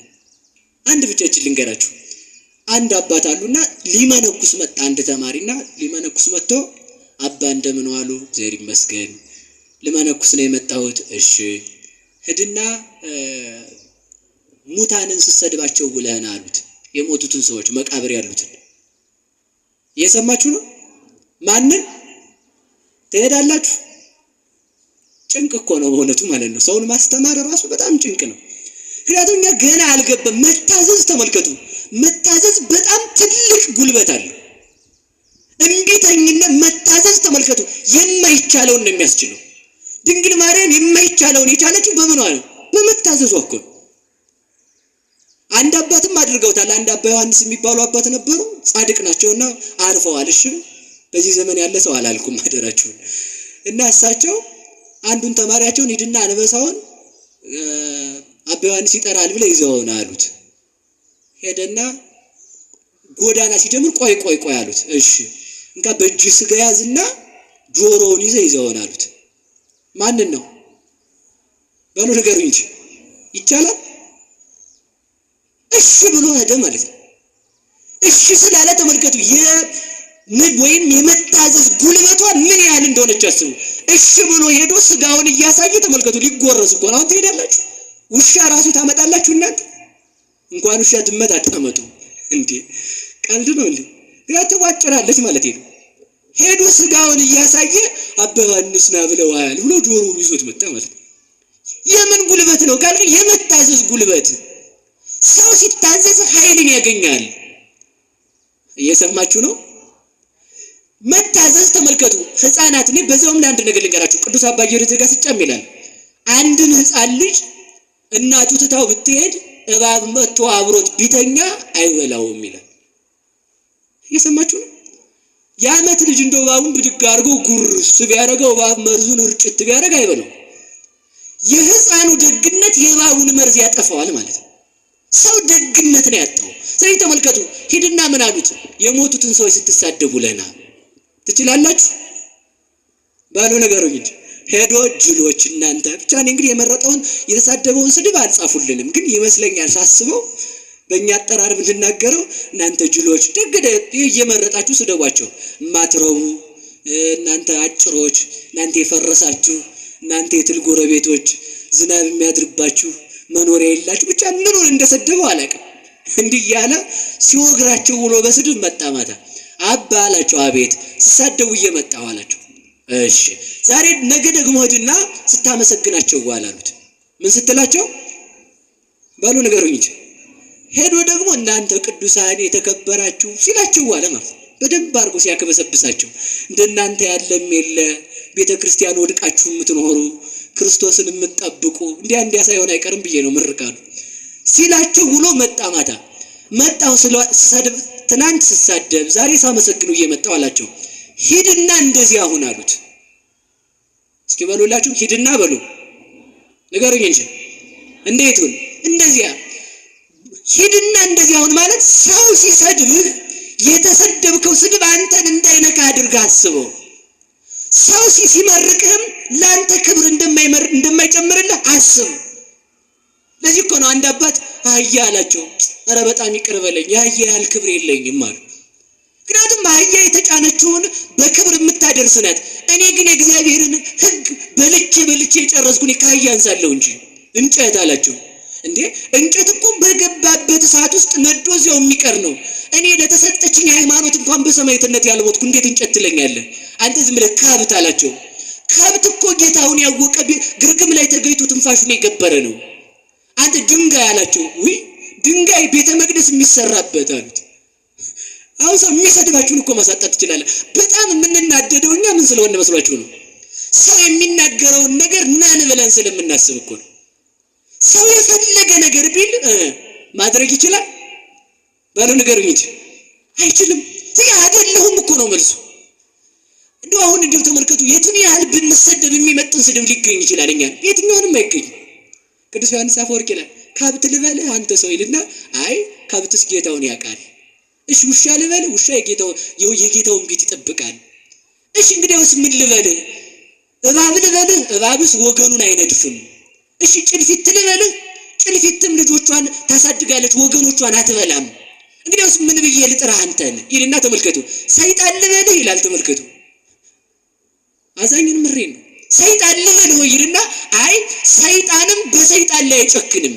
አንድ ብቻችን ልንገራችሁ። አንድ አባት አሉና ሊመነኩስ መጣ። አንድ ተማሪና ሊመነኩስ መጥቶ አባ እንደምን ዋሉ? እግዚአብሔር ይመስገን። ልመነኩስ ነው የመጣሁት። እሺ ሂድና ሙታንን ስትሰድባቸው ውለህና አሉት። የሞቱትን ሰዎች መቃብር ያሉትን እየሰማችሁ ነው። ማንን ትሄዳላችሁ? ጭንቅ እኮ ነው በእውነቱ ማለት ነው። ሰውን ማስተማር ራሱ በጣም ጭንቅ ነው። ምክንያቱም እኛ ገና አልገባም። መታዘዝ ተመልከቱ፣ መታዘዝ በጣም ትልቅ ጉልበት አለው። እምቢተኝነት መታዘዝ ተመልከቱ የማይቻለውን ነው የሚያስችለው። ድንግል ማርያም የማይቻለውን የቻለችው በምኗ ነው? በመታዘዟ እኮ። አንድ አባትም አድርገውታል። አንድ አባ ዮሐንስ የሚባሉ አባት ነበሩ፣ ጻድቅ ናቸውና አርፈዋል። እሺ በዚህ ዘመን ያለ ሰው አላልኩም አደራችሁን። እና እሳቸው አንዱን ተማሪያቸውን ሂድና አንበሳውን አባ ዮሐንስ ይጠራል ብለው ይዘውና አሉት። ሄደና ጎዳና ሲጀምር ቆይ አሉት። እሺ እንካ በእጅ ስጋ ያዝና ጆሮውን ይዘውና አሉት። ማንን ነው በሉ ንገሩኝ እንጂ ይቻላል? እሺ ብሎ ሄደ ማለት ነው። እሺ ስላለ ተመልከቱ ወይም የመታዘዝ ጉልበቷ ምን ያህል እንደሆነች አስቡ። እሺ ብሎ ሄዶ ስጋውን እያሳየ ተመልከቱ። ሊጎረስ እኮ ነው። ትሄዳላችሁ፣ ውሻ ራሱ ታመጣላችሁ እናንተ። እንኳን ውሻ ድመት አታመጡ እንዴ! ቀልድ ነው እንዴ? ግራ ተዋጭራለች ማለት ነው። ሄዶ ስጋውን እያሳየ አባ ዮሐንስ ና ብለዋል ብሎ ጆሮውን ይዞት መጣ ማለት ነው። የምን ጉልበት ነው ካልከ የመታዘዝ ጉልበት። ሰው ሲታዘዝ ኃይልን ያገኛል። እየሰማችሁ ነው? መታዘዝ ተመልከቱ። ህፃናት እኔ በዛውም ለአንድ ነገር ልንገራችሁ። ቅዱስ አባ ጊዮርጊስ ዘጋስጫም ይላል አንድን ህፃን ልጅ እናቱ ትታው ብትሄድ እባብ መጥቶ አብሮት ቢተኛ አይበላውም ይላል። እየሰማችሁ ነው? የዓመት ልጅ እንደው እባቡን ብድግ አድርጎ ጉርስ ቢያደርገው እባብ መርዙን እርጭት ቢያደርግ አይበላው። የህፃኑ ደግነት የእባቡን መርዝ ያጠፋዋል ማለት ነው። ሰው ደግነት ነው ያጣው። ስለዚህ ተመልከቱ ሂድና ምን አሉት? የሞቱትን ሰዎች ስትሳደቡ ለና ትችላላችሁ ባሉ ነገሩኝ እንጂ ሄዶ ጅሎች እናንተ ብቻ ነው እንግዲህ የመረጠውን የተሳደበውን ስድብ አልጻፉልንም፣ ግን ይመስለኛል ሳስበው በእኛ አጠራር እንድናገረው እናንተ ጅሎች ደግደ እየመረጣችሁ ስደቧቸው። ማትረቡ እናንተ አጭሮች፣ እናንተ የፈረሳችሁ፣ እናንተ የትል ጎረቤቶች፣ ዝናብ የሚያድርባችሁ መኖሪያ የላችሁ ብቻ ምኑን እንደሰደበው አላውቅም። እንዲህ ያለ ሲወግራቸው ውሎ በስድብ መጣ ማታ። አባ አላቸው አቤት ሲሳደቡ እየመጣው አላቸው። እሺ ዛሬ ነገ ደግሞ ሄድና ስታመሰግናቸው ዋል አሉት። ምን ስትላቸው ባሉ ነገሩኝ እንጂ ሄዶ ደግሞ እናንተ ቅዱሳን የተከበራችሁ ሲላቸው ዋለ ማለት በደንብ አድርጎ ሲያከበሰብሳቸው እንደናንተ ያለም የለ ቤተክርስቲያን ወድቃችሁ የምትኖሩ ክርስቶስን የምትጠብቁ እንዲያ ሳይሆን አይቀርም ብዬ ነው ምርቃሉ ሲላቸው ውሎ መጣ ማታ። መጣው ሰደብ ትናንት ሲሳደብ ዛሬ ሳመሰግኑ እየመጣው አላቸው። ሂድና እንደዚህ አሁን አሉት። እስኪ በሉላችሁ ሂድና በሉ ንገሩኝ እንጂ እንዴቱን እንደዚያ ሂድና እንደዚህ አሁን ማለት ሰው ሲሰድብህ የተሰደብከው ስድብ አንተን እንዳይነካ አድርገህ አስበው። ሰው ሲመርቅህም ላንተ ክብር እንደማይጨምርልህ አስብ። ለዚህ እኮ ነው አንድ አባት አህያ አላቸው። ኧረ በጣም ይቅር በለኝ የአህያ ያህል ክብር የለኝም አሉ። ምክንያቱም አህያ የተጫነችውን በክብር የምታደርስ ናት። እኔ ግን የእግዚአብሔርን ሕግ በልቼ የጨረስኩኝ ከአህያ አንሳለሁ እንጂ እንጨት አላቸው። እንዴ እንጨት እኮ በገባበት እሳት ውስጥ ነዶ እዚያው የሚቀር ነው። እኔ ለተሰጠችኝ ሃይማኖት እንኳን በሰማዕትነት ያልሞትኩ እንዴት እንጨት ትለኛለህ አንተ? ዝም ብለህ ከብት አላቸው። ከብት እኮ ጌታውን ያወቀ ግርግም ላይ ተገይቶ ትንፋሹን የገበረ ነው። አንተ ድንጋይ አላቸው። ውይ ድንጋይ ቤተ መቅደስ የሚሰራበት አሉት። አሁን ሰው የሚሰድባችሁን እኮ ማሳጣት ትችላለህ። በጣም የምንናደደው እኛ ምን ስለሆነ መስሏችሁ ነው? ሰው የሚናገረውን ነገር ናን ብለን ስለምናስብ እኮ ነው። ሰው የፈለገ ነገር ቢል ማድረግ ይችላል ባሉ ነገሩኝ እንጂ አይችልም። ስለዚህ አይደለሁም እኮ ነው መልሱ። እንደው አሁን እንደው ተመልከቱ የቱን ያህል ብንሰደብ የሚመጥን ስድብ ሊገኝ ይችላል። እኛ የትኛውንም አይገኝም። ቅዱስ ዮሐንስ አፈወርቅ ይላል ከብት ልበልህ አንተ ሰው ይልና አይ ከብትስ ጌታውን ያውቃል። እሺ ውሻ ልበልህ ውሻ የጌታውን ቤት ይጠብቃል። እሺ እንግዲያውስ ምን ልበልህ? እባብ ልበልህ እባብስ ወገኑን አይነድፍም። እሺ ጭልፊት ልበልህ ጭልፊትም ልጆቿን ታሳድጋለች ወገኖቿን አትበላም። እንግዲያውስ ምን ብዬ ልጥራህ አንተን ይልና ተመልከቱ ሰይጣን ልበልህ ይላል። ተመልከቱ አዛኝን ምሬን ነው ሰይጣን ልበልህ ይልና አይ ሰይጣንም በሰይጣን ላይ አይጨክንም።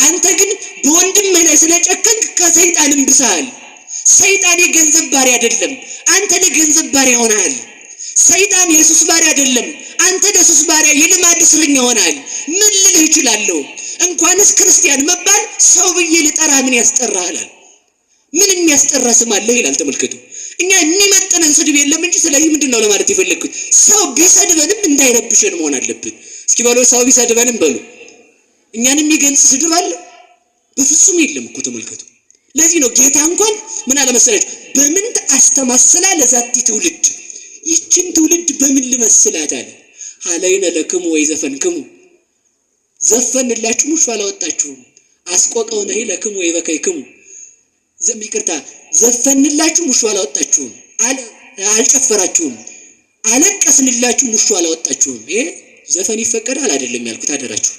አንተ ግን በወንድምህ ላይ ስለጨከንክ ከሰይጣንም ብሰሃል። ሰይጣን የገንዘብ ባሪያ አይደለም፣ አንተ ለገንዘብ ባሪያ ሆነሃል። ሰይጣን የሱስ ባሪያ አይደለም፣ አንተ ለሱስ ባሪያ የልማድ እስረኛ ሆነሃል። ምን ልልህ እችላለሁ? እንኳንስ ክርስቲያን መባል ሰው ብዬ ልጠራ ምን ያስጠራሃል? ምን የሚያስጠራ ስም አለ ይላል። ተመልከቱ እኛ የሚመጥነን ስድብ የለም እንጂ ስለዚህ ምንድነው ለማለት የፈለኩት ሰው ቢሰድበንም እንዳይረብሽን መሆን አለብን። እስኪ በሉ ሰው ቢሰድበንም በሉ እኛንም የሚገልጽ ስድብ አለ? በፍጹም የለም እኮ ተመልከቱ። ለዚህ ነው ጌታ እንኳን ምን አለ መሰላችሁ በምን አስተማሰላ ለዛቲ ትውልድ ይችን ትውልድ በምን ልመስላት አለ ሀለይነ ለክሙ ወይ ዘፈንክሙ ዘፈንላችሁ ሙሽ አላወጣችሁም አስቆቀው ነህ ለክሙ ወይ በከይክሙ ይቅርታ ዘፈንላችሁ ሙሽ አላወጣችሁም አልጨፈራችሁም አለቀስንላችሁ ሙሽ አላወጣችሁም። ይሄ ዘፈን ይፈቀዳል አይደለም ያልኩት አደራችሁ።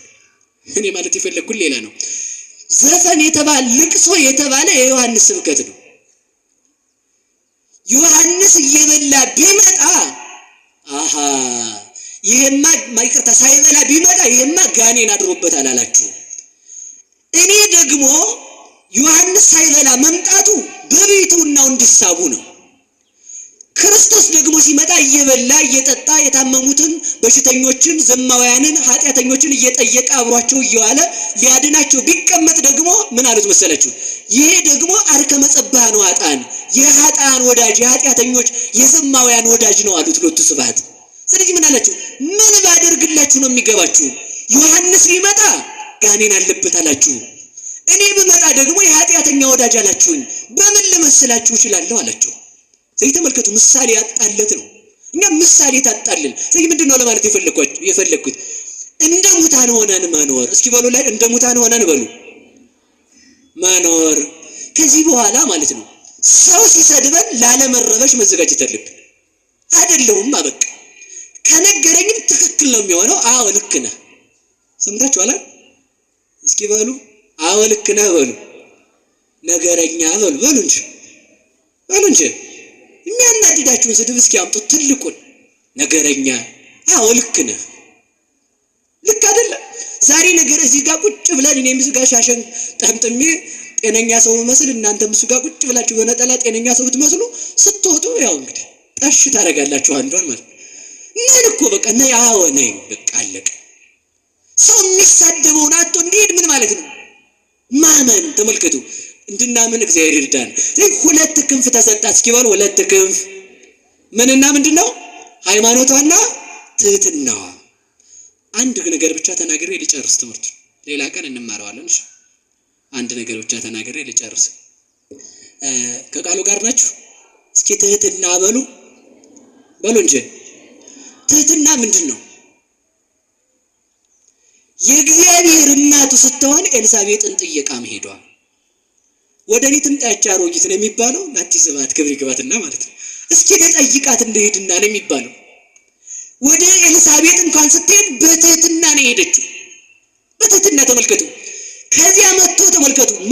እኔ ማለት የፈለኩት ሌላ ነው። ዘፈን የተባለ ልቅሶ የተባለ የዮሐንስ ስብከት ነው። ዮሐንስ እየበላ ቢመጣ አሃ ይሄማ ማይቀርታ ሳይበላ ቢመጣ ይሄማ ጋኔን አድሮበታል አላችሁ። እኔ ደግሞ ዮሐንስ ሳይበላ መምጣቱ በቤቱናው እንዲሳቡ ነው። ክርስቶስ ደግሞ ሲመጣ እየበላ እየጠጣ የታመሙትን በሽተኞችን ዘማውያንን ኃጢአተኞችን እየጠየቀ አብሯቸው እየዋለ ሊያድናቸው ቢቀመጥ ደግሞ ምን አሉት መሰላችሁ ይሄ ደግሞ አርከ መጸባህ ነው ኃጥአን የኃጥአን ወዳጅ የኃጢአተኞች የዘማውያን ወዳጅ ነው አሉት ሎቱ ስብሐት። ስለዚህ ምን አላችሁ ምን ባደርግላችሁ ነው የሚገባችሁ? ዮሐንስ ቢመጣ ጋኔን አለበት አላችሁ፣ እኔ ብመጣ ደግሞ የኃጢአተኛ ወዳጅ አላችሁኝ፣ በምን ልመስላችሁ እችላለሁ አላችሁ። ስለዚህ ተመልከቱ ምሳሌ ያጣለት ነው። እኛ ምሳሌ ታጣልን። ስለዚህ ምንድነው ለማለት የፈለኩት እንደ ሙታን ሆነን መኖር። እስኪ በሉ ላይ እንደ ሙታን ሆነን በሉ መኖር። ከዚህ በኋላ ማለት ነው ሰው ሲሰድበን ላለመረበሽ መዘጋጀት አለብን። አይደለውም አበቃ ከነገረኝም ትክክል ነው የሚሆነው። አዎ ልክ ነህ ሰምታችኋል። እስኪ በሉ አዎ ልክ ነህ በሉ ነገረኛ በሉ እንጂ የሚያናድዳችሁን ስድብ እስኪ አምጡት። ትልቁን ነገረኛ አዎ ልክ ነህ ልክ አይደለም። ዛሬ ነገር እዚህ ጋር ቁጭ ብለን እኔም እዚህ ጋር ሻሸን ጠምጥሜ ጤነኛ ሰው መስል እናንተም እሱ ጋር ቁጭ ብላችሁ በነጠላ ጤነኛ ሰው ብትመስሉ ስትወጡ ያው እንግዲህ ጠሽ ታረጋላችሁ አንዷን ማለት ነን እኮ በቃ ነይ አዎ ነይ በቃ አለቀ። ሰው የሚሳደበውን አጥቶ እንዲሄድ ምን ማለት ነው ማመን። ተመልከቱ እንድናምን እግዚአብሔር ይርዳን። ሁለት ክንፍ ተሰጣት። እስኪ በሉ ሁለት ክንፍ ምንና ምንድነው? ሃይማኖቷና ትህትናዋ። አንድ ነገር ብቻ ተናግሬ ልጨርስ ትምህርቱ፣ ሌላ ቀን እንማረዋለን። እሺ አንድ ነገር ብቻ ተናግሬ ልጨርስ። ከቃሉ ጋር ናችሁ? እስኪ ትህትና በሉ እንጂ ትህትና ምንድነው? የእግዚአብሔር እናቱ ስትሆን ኤልሳቤጥን ጥየቃ መሄዷ ወደ እኔ ትምጣ ያች አሮጊት ነው የሚባለው። ናቲ ስብሐት ክብር ይግባትና ማለት ነው እስኪ ለጠይቃት እንደሄድና ነው የሚባለው። ወደ ኤልሳቤጥ እንኳን ስትሄድ በትህትና ነው የሄደችው። በትህትና ተመልከቱ። ከዚያ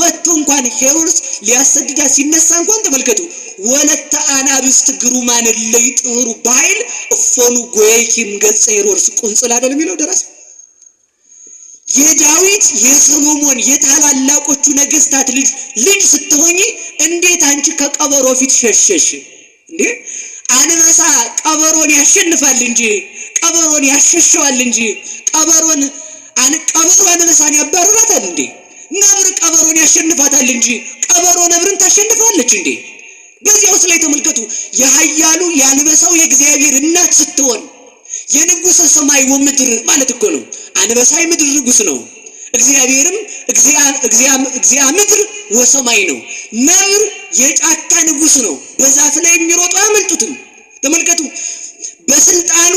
መጥቶ እንኳን ሄሮድስ ሊያሰድዳት ሲነሳ እንኳን ተመልከቱ ወለተ አናብስት ግሩማን ለይጥሩ ባይል እፎኑ ጎይኪም ገጸ ሄሮድስ ቁንጽል አይደል የሚለው ደራሲ። የዳዊት የሰሎሞን የታላላቆቹ ነገስታት ልጅ ስትሆኚ እንዴት አንቺ ከቀበሮ ፊት ሸሸሽ እንዴ? አንበሳ ቀበሮን ያሸንፋል እንጂ ቀበሮን ያሸሸዋል እንጂ ቀበሮ አንበሳን ያባርራታል እንዴ? ነብር ቀበሮን ያሸንፋታል እንጂ ቀበሮ ነብርን ታሸንፋለች እንዴ? በዚያው ላይ ተመልከቱ የኃያሉ የአንበሳው የእግዚአብሔር እናት ስትሆን የንጉሥ ሰማይ ወምድር ማለት እኮ ነው። አንበሳ የምድር ንጉሥ ነው። እግዚአብሔርም እግዚአ ምድር ወሰማይ ነው። ነብር የጫካ ንጉሥ ነው። በዛፍ ላይ የሚሮጡ አያመልጡትም። ተመልከቱ በስልጣኑ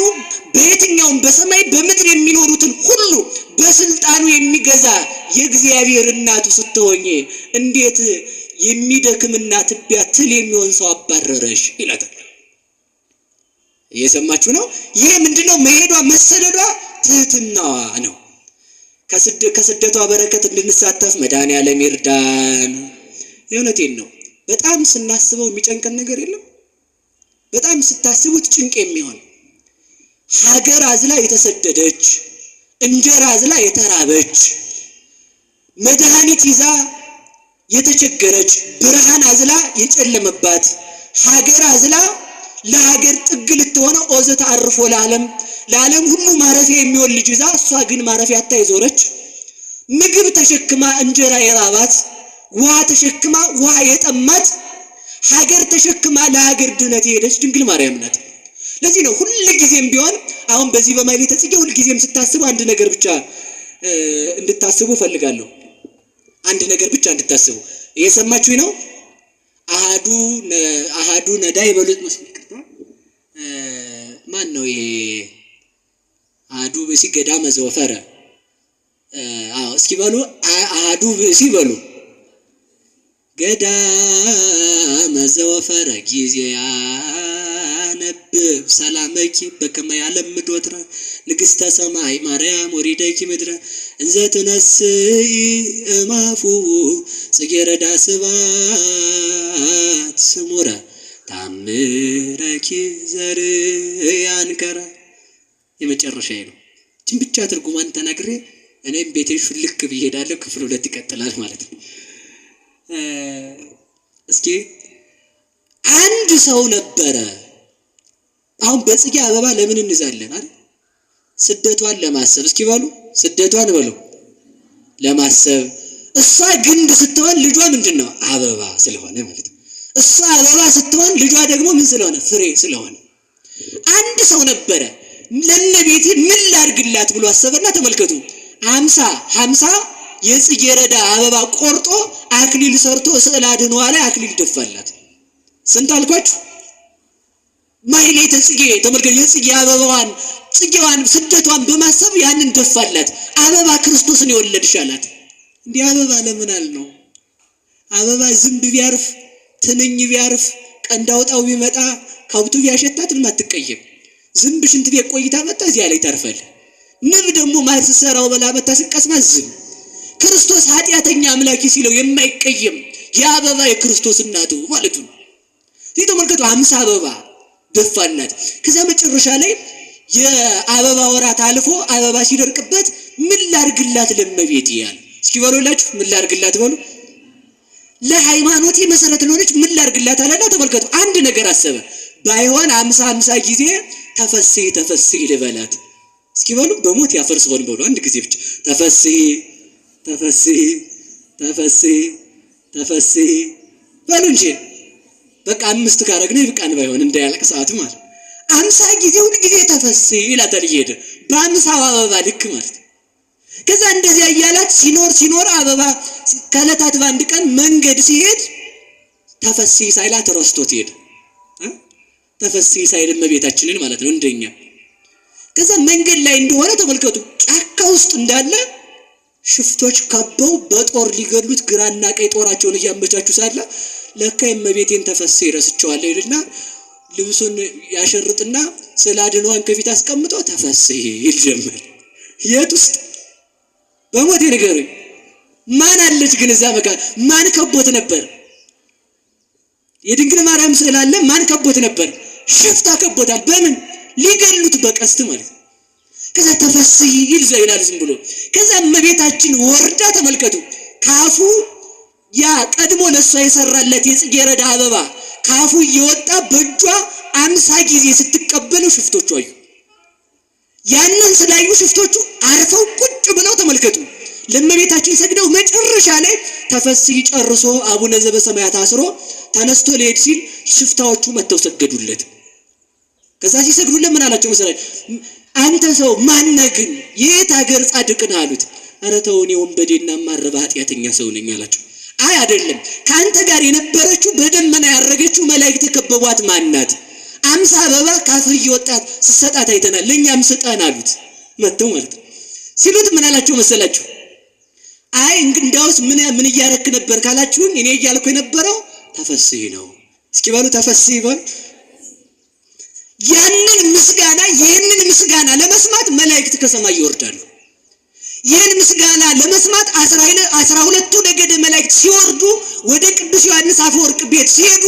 በየትኛውም በሰማይ በምድር የሚኖሩትን ሁሉ በስልጣኑ የሚገዛ የእግዚአብሔር እናቱ ስትሆኚ እንዴት የሚደክምና ትቢያ ትል የሚሆን ሰው አባረረሽ ይላታል። እየሰማችሁ ነው? ይሄ ምንድነው? መሄዷ መሰደዷ ትህትናዋ ነው። ከስደቷ በረከት እንድንሳተፍ መድኃኔዓለም ይርዳን። የእውነቴን ነው። በጣም ስናስበው የሚጨንቀን ነገር የለም። በጣም ስታስቡት ጭንቅ የሚሆን ሀገር አዝላ የተሰደደች እንጀራ አዝላ የተራበች መድኃኒት ይዛ የተቸገረች ብርሃን አዝላ የጨለመባት ሀገር አዝላ ለሀገር ጥግ ልትሆነ ኦዘት አርፎ ለዓለም ሁሉ ማረፊያ የሚሆን ልጅ ይዛ እሷ ግን ማረፊያ አታ ይዞረች ምግብ ተሸክማ እንጀራ የራባት ውሃ ተሸክማ ውሃ የጠማት ሀገር ተሸክማ ለሀገር ድነት የሄደች ድንግል ማርያም ናት። ለዚህ ነው ሁሉ ጊዜም ቢሆን አሁን በዚህ በማኅሌተ ጽጌ ሁሉ ጊዜም ስታስቡ አንድ ነገር ብቻ እንድታስቡ ፈልጋለሁ። አንድ ነገር ብቻ እንድታስቡ። እየሰማችሁኝ ነው? አሃዱ ነዳይ በሉት መስል ማን ነው ይሄ? አሃዱ ብእሲ ገዳመ ዘወፈረ። እስኪ በሉ አሃዱ ብእሲ በሉ። ገዳመ ዘወፈረ ጊዜ ያነብብ ሰላመኪ በከመ ያለምድ ወትረ ንግሥተ ሰማይ ማርያም ወሪደኪ ምድረ እንዘ ትነስኢ እማፉ ጽጌረዳ ስባት ስሙረ ታምረኪ ዘርያንከራ። የመጨረሻዬ ነው። ይህችን ብቻ ትርጉማን ተናግሬ እኔም ቤቴን ሹልክ ብዬ እሄዳለሁ። ክፍል 2 ይቀጥላል ማለት ነው። እስኪ አንድ ሰው ነበረ። አሁን በጽጌ አበባ ለምን እንዛለን አይደል? ስደቷን ለማሰብ። እስኪ በሉ ስደቷን በሉ ለማሰብ። እሷ ግንድ ስትሆን ልጇ ምንድነው? አበባ ስለሆነ ማለት ነው። እሷ አበባ ስትሆን ልጇ ደግሞ ምን ስለሆነ? ፍሬ ስለሆነ። አንድ ሰው ነበረ። ለነቤቴ ምን ላድርግላት ብሎ አሰበና ተመልከቱ 50 የጽጌረዳ አበባ ቆርጦ አክሊል ሰርቶ ስዕል አድኗ ላይ አክሊል ደፋላት። ስንት አልኳችሁ? ማኅሌተ ጽጌ ተመልከቱ። የጽጌ አበባዋን ጽጌዋን ስደቷን በማሰብ ያንን ደፋላት። አበባ ክርስቶስን የወለድሽ አላት። እንዲህ አበባ ለምን አልነው? አበባ ዝንብ ቢያርፍ ትንኝ ቢያርፍ ቀንዳውጣው ቢመጣ ከብቱ ቢያሸታት ምን አትቀየም። ዝንብ ሽንት ቤት ቆይታ መጣ እዚያ ላይ ታርፋል። ንብ ደግሞ ማስሰራው በላ መጣ ስቀስማ ዝም። ክርስቶስ ኃጢአተኛ አምላኪ ሲለው የማይቀየም የአበባ የክርስቶስ እናቱ ማለት ነው። ይህ ተመልከቱ 50 አበባ ደፋላት። ከዛ መጨረሻ ላይ የአበባ ወራት አልፎ አበባ ሲደርቅበት ምን ላድርግላት ለእመቤቴ ያለ። እስኪ በሉላችሁ ምን ላድርግላት በሉ። ለሃይማኖቴ መሰረት ለሆነች ምን ላድርግላት አለና ተመልከቱ አንድ ነገር አሰበ። ባይሆን 50 ጊዜ ተፈስሒ ተፈስሒ ልበላት። እስኪ በሉ በሞት ያፈርስ ሆን በሉ አንድ ጊዜ ብቻ ተፈስሒ ተፈስሒ ተፈስሒ ተፈስሒ በሉ እንጂ በቃ 5 ካረግነ ይብቃን ባይሆን እንዳያልቅ ሰዓቱ ማለት 50 ጊዜ ሁሉ ጊዜ ተፈስሒ ይላታል እየሄደ በ50 አበባ ልክ ማለት። ከዛ እንደዚያ እያላት ሲኖር አበባ ከዕለታት በአንድ ቀን መንገድ ሲሄድ ተፈስሒ ሳይላት ረስቶት ሄደ። ተፈስሒ ሳይል እመቤታችንን ማለት ነው እንደኛ። ከዛ መንገድ ላይ እንደሆነ ተመልከቱ ጫካ ውስጥ እንዳለ ሽፍቶች ከበው በጦር ሊገሉት ግራና ቀኝ ጦራቸውን እያመቻቹ ሳለ ለካ እመቤቴን ተፈስሒ ረስቸዋለሁ ይልና ልብሱን ያሸርጥና ስላድኗን ከፊት አስቀምጦ ተፈስሒ ይል ጀመር። የት ውስጥ በሞት ንገሩኝ። ማን አለች ግን እዛ በቃ ማን ከቦት ነበር? የድንግል ማርያም ስዕል አለ። ማን ከቦት ነበር? ሽፍታ ከቦታል። በምን ሊገሉት? በቀስት ማለት ነው። ከዛ ተፈስሒ ይል ዘይላል ዝም ብሎ። ከዛ እመቤታችን ወርዳ ተመልከቱ ካፉ ያ ቀድሞ ለሷ የሰራለት የጽጌረዳ አበባ ካፉ እየወጣ በእጇ 50 ጊዜ ስትቀበለው ሽፍቶቹ አዩ። ያንን ስላዩ ሽፍቶቹ አርፈው ቁጭ ብለው ተመልከቱ ለእመቤታችን ሰግደው መጨረሻ ላይ ተፈስሒ ጨርሶ አቡነ ዘበሰማያት አስሮ ተነስቶ ሊሄድ ሲል ሽፍታዎቹ መተው ሰገዱለት። ከዛ ሲሰግዱለት ምን አላቸው መሰለኝ? አንተ ሰው ማነህ ግን? የት ሀገር ጻድቅ ነህ አሉት። ኧረ ተው እኔ ወንበዴና ማረባ ኃጢአተኛ ሰው ነኝ አላቸው። አይ አይደለም ካንተ ጋር የነበረችው በደመና ያረገችው መላእክት ከበቧት ማናት? 50 አበባ ካፍ እየወጣት ስትሰጣት አይተናል፣ ለኛም ስጠን አሉት። መተው ማለት ነው። ሲሉት ምን አላቸው መሰላችሁ? አይ እንግዲያውስ ምን እያረክ ነበር ካላችሁኝ እኔ እያልኩ የነበረው ተፈስሒ ነው። እስኪ በሉ ተፈስሒ በሉ። ይህንን ምስጋና ለመስማት መላእክት ከሰማይ ይወርዳሉ። ይህን ምስጋና ለመስማት 12ቱ ነገደ መላእክት ሲወርዱ ወደ ቅዱስ ዮሐንስ አፈወርቅ ቤት ሲሄዱ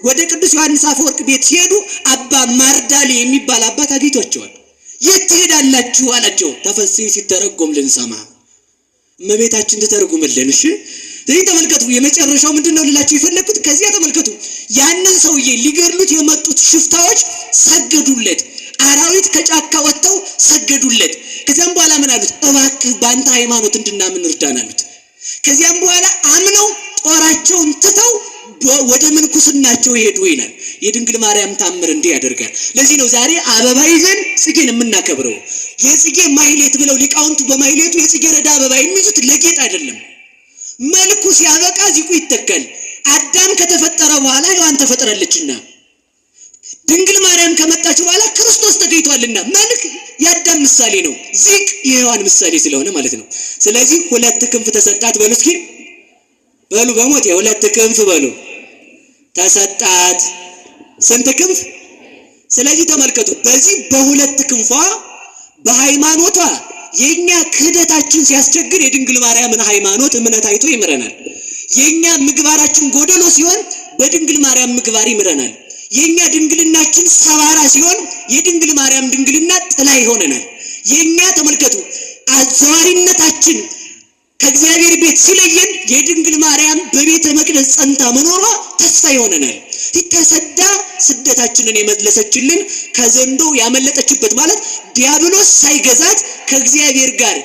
ወደ ቅዱስ ዮሐንስ አፈወርቅ ቤት ሲሄዱ አባ ማርዳሊ የሚባል አባት አግኝቷቸዋል። የት ትሄዳላችሁ አላቸው። ተፈስሒ ሲተረጎም ልንሰማ እመቤታችን ትተርጉምልን። እሺ ስለዚህ ተመልከቱ የመጨረሻው ምንድነው ልላችሁ የፈለኩት? ከዚያ ተመልከቱ ያንን ሰውዬ ሊገድሉት የመጡት ሽፍታዎች ሰገዱለት። አራዊት ከጫካ ወጥተው ሰገዱለት። ከዚያም በኋላ ምን አሉት? እባክህ በአንተ ሃይማኖት እንድናምን እርዳን አሉት። ከዚያም በኋላ አምነው ጦራቸውን ትተው ወደ ምንኩስናቸው ሄዱ ይላል። የድንግል ማርያም ታምር እንዲህ ያደርጋል። ለዚህ ነው ዛሬ አበባ ይዘን ጽጌን የምናከብረው። የጽጌ ማህሌት ብለው ሊቃውንቱ በማህሌቱ የጽጌ ረዳ አበባ የሚይዙት ለጌጥ አይደለም። መልኩ ሲያበቃ ዚቁ ይተካል። አዳም ከተፈጠረ በኋላ ሔዋን ተፈጥራለችና፣ ድንግል ማርያም ከመጣች በኋላ ክርስቶስ ተገኝቷልና መልክ የአዳም ምሳሌ ነው፣ ዚቅ የሔዋን ምሳሌ ስለሆነ ማለት ነው። ስለዚህ ሁለት ክንፍ ተሰጣት በሉ እስኪ በሉ በሞት የሁለት ክንፍ በሉ ተሰጣት። ስንት ክንፍ? ስለዚህ ተመልከቱ፣ በዚህ በሁለት ክንፏ በሃይማኖቷ የኛ ክህደታችን ሲያስቸግር የድንግል ማርያምን ሃይማኖት እምነት አይቶ ይምረናል። የኛ ምግባራችን ጎደሎ ሲሆን በድንግል ማርያም ምግባር ይምረናል። የኛ ድንግልናችን ሰባራ ሲሆን የድንግል ማርያም ድንግልና ጥላ ይሆነናል። የኛ ተመልከቱ አዘዋሪነታችን ከእግዚአብሔር ቤት ሲለየን የድንግል ማርያም በቤተ መቅደስ ጸንታ መኖሯ ተስፋ ይሆነናል። ተሰዳ ስደታችንን የመለሰችልን ከዘንዶ ያመለጠችበት ማለት ዲያብሎስ ሳይገዛት ከእግዚአብሔር ጋር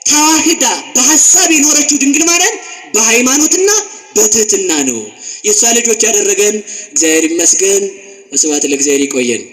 ተዋህዳ በሐሳብ የኖረችው ድንግል ማርያም በሃይማኖትና በትህትና ነው። የሷ ልጆች ያደረገን እግዚአብሔር ይመስገን። ወስብሐት ለእግዚአብሔር። ይቆየን።